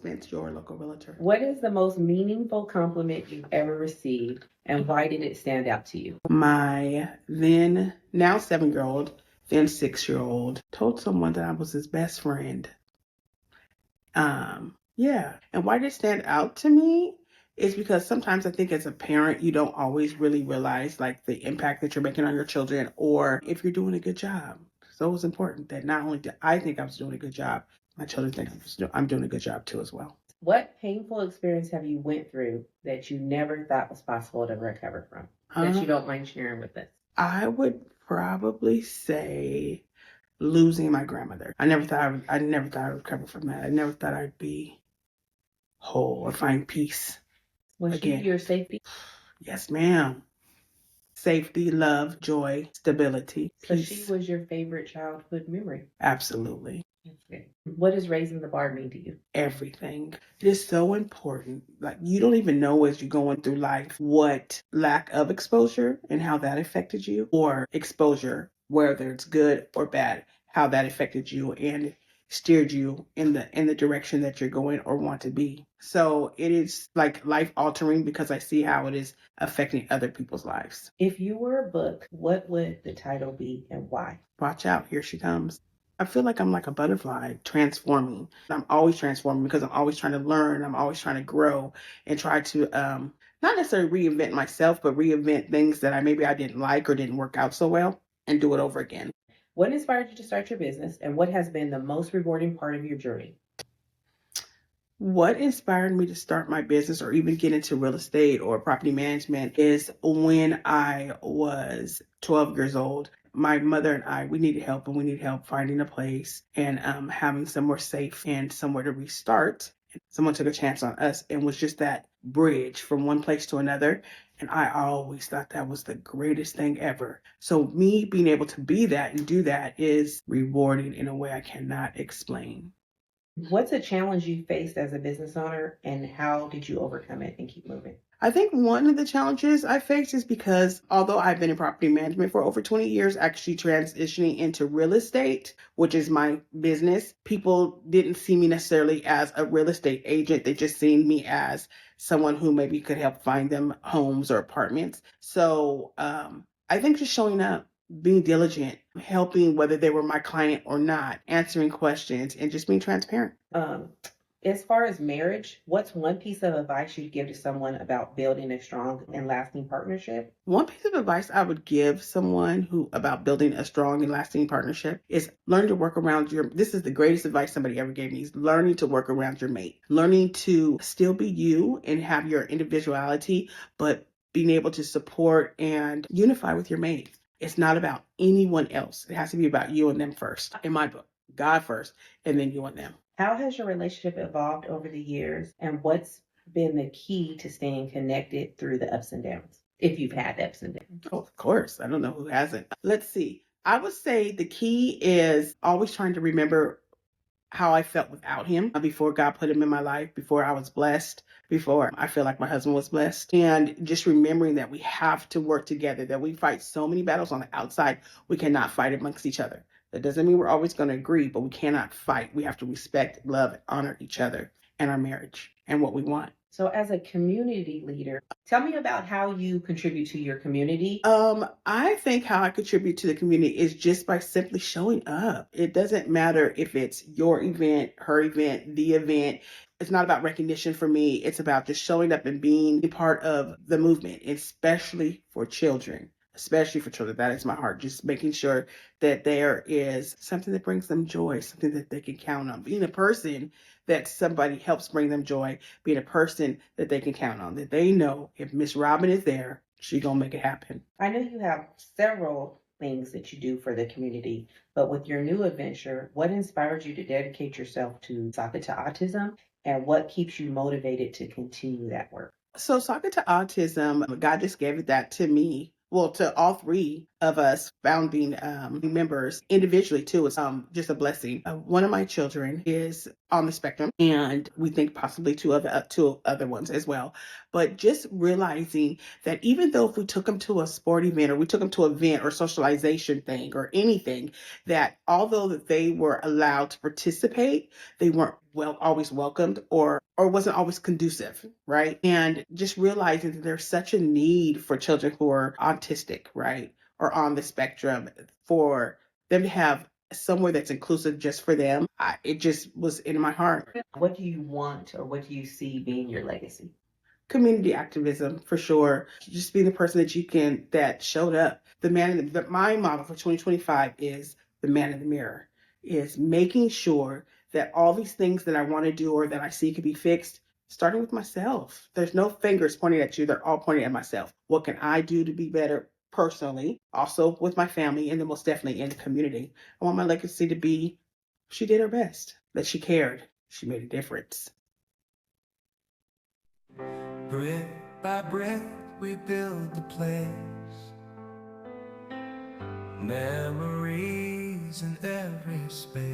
Spence, your local realtor. What is the most meaningful compliment you've ever received, and why did it stand out to you? My then, now 7-year-old, then 6-year-old, told someone that I was his best friend. Yeah. And why did it stand out to me is because sometimes I think as a parent, you don't always really realize like the impact that you're making on your children or if you're doing a good job. So it was important that not only did I think I was doing a good job, my children think I'm doing a good job too as well. What painful experience have you went through that you never thought was possible to recover from, that you don't mind sharing with us? I would probably say losing my grandmother. I never thought I would recover from that. I never thought I'd be whole or find peace. Was again. she your safety? Yes, ma'am. Safety, love, joy, stability, So peace. she was your favorite childhood memory? Absolutely. Okay. What does raising the bar mean to you? Everything. It is so important. Like you don't even know as you're going through life what lack of exposure and how that affected you, or exposure, whether it's good or bad, how that affected you and steered you in the direction that you're going or want to be. So it is like life altering because I see how it is affecting other people's lives. If you were a book, what would the title be and why? Watch out, here she comes. I feel like I'm like a butterfly transforming. I'm always transforming because I'm always trying to learn. I'm always trying to grow and try to not necessarily reinvent myself, but reinvent things that I didn't like or didn't work out so well and do it over again. What inspired you to start your business, and what has been the most rewarding part of your journey? What inspired me to start my business or even get into real estate or property management is when I was 12 years old. My mother and I, we needed help, and we needed help finding a place and having somewhere safe and somewhere to restart. Someone took a chance on us and was just that bridge from one place to another. And I always thought that was the greatest thing ever. So me being able to be that and do that is rewarding in a way I cannot explain. What's a challenge you faced as a business owner, and how did you overcome it and keep moving? I think one of the challenges I faced is because although I've been in property management for over 20 years, actually transitioning into real estate, which is my business, people didn't see me necessarily as a real estate agent. They just seen me as someone who maybe could help find them homes or apartments. So I think just showing up, being diligent, helping whether they were my client or not, answering questions, and just being transparent. As far as marriage, what's one piece of advice you'd give to someone about building a strong and lasting partnership? One piece of advice I would give someone who about building a strong and lasting partnership is learn to work around this is the greatest advice somebody ever gave me, is learning to work around your mate, learning to still be you and have your individuality, but being able to support and unify with your mate. It's not about anyone else. It has to be about you and them first. In my book, God first, and then you and them. How has your relationship evolved over the years, and what's been the key to staying connected through the ups and downs, if you've had ups and downs? Oh, of course. I don't know who hasn't. Let's see. I would say the key is always trying to remember how I felt without him before God put him in my life, before I was blessed, before I feel like my husband was blessed. And just remembering that we have to work together, that we fight so many battles on the outside, we cannot fight amongst each other. That doesn't mean we're always going to agree, but we cannot fight. We have to respect, love, and honor each other and our marriage and what we want. So as a community leader, tell me about how you contribute to your community. I think how I contribute to the community is just by simply showing up. It doesn't matter if it's your event, her event, the event. It's not about recognition for me. It's about just showing up and being a part of the movement, especially for children. Especially for children. That is my heart. Just making sure that there is something that brings them joy, something that they can count on. Being a person that somebody helps bring them joy, being a person that they can count on, that they know if Miss Robbin is there, she's going to make it happen. I know you have several things that you do for the community, but with your new adventure, what inspired you to dedicate yourself to Soccer to Autism, and what keeps you motivated to continue that work? So Soccer to Autism, God just gave that to me. Well, to all three of us founding members individually too is just a blessing. One of my children is on the spectrum, and we think possibly two other ones as well. But just realizing that even though if we took them to a sport event or we took them to an event or socialization thing or anything, that although that they were allowed to participate, they weren't always welcomed or wasn't always conducive, right? And just realizing that there's such a need for children who are autistic, right, or on the spectrum, for them to have somewhere that's inclusive just for them. It just was in my heart. What do you want or what do you see being your legacy? Community activism for sure. Just being the person that showed up. My model for 2025 is the man in the mirror, is making sure that all these things that I want to do or that I see can be fixed, starting with myself. There's no fingers pointing at you. They're all pointing at myself. What can I do to be better personally, also with my family, and then most definitely in the community? I want my legacy to be, she did her best, that she cared, she made a difference. Brick by brick we build the place, memories in every space.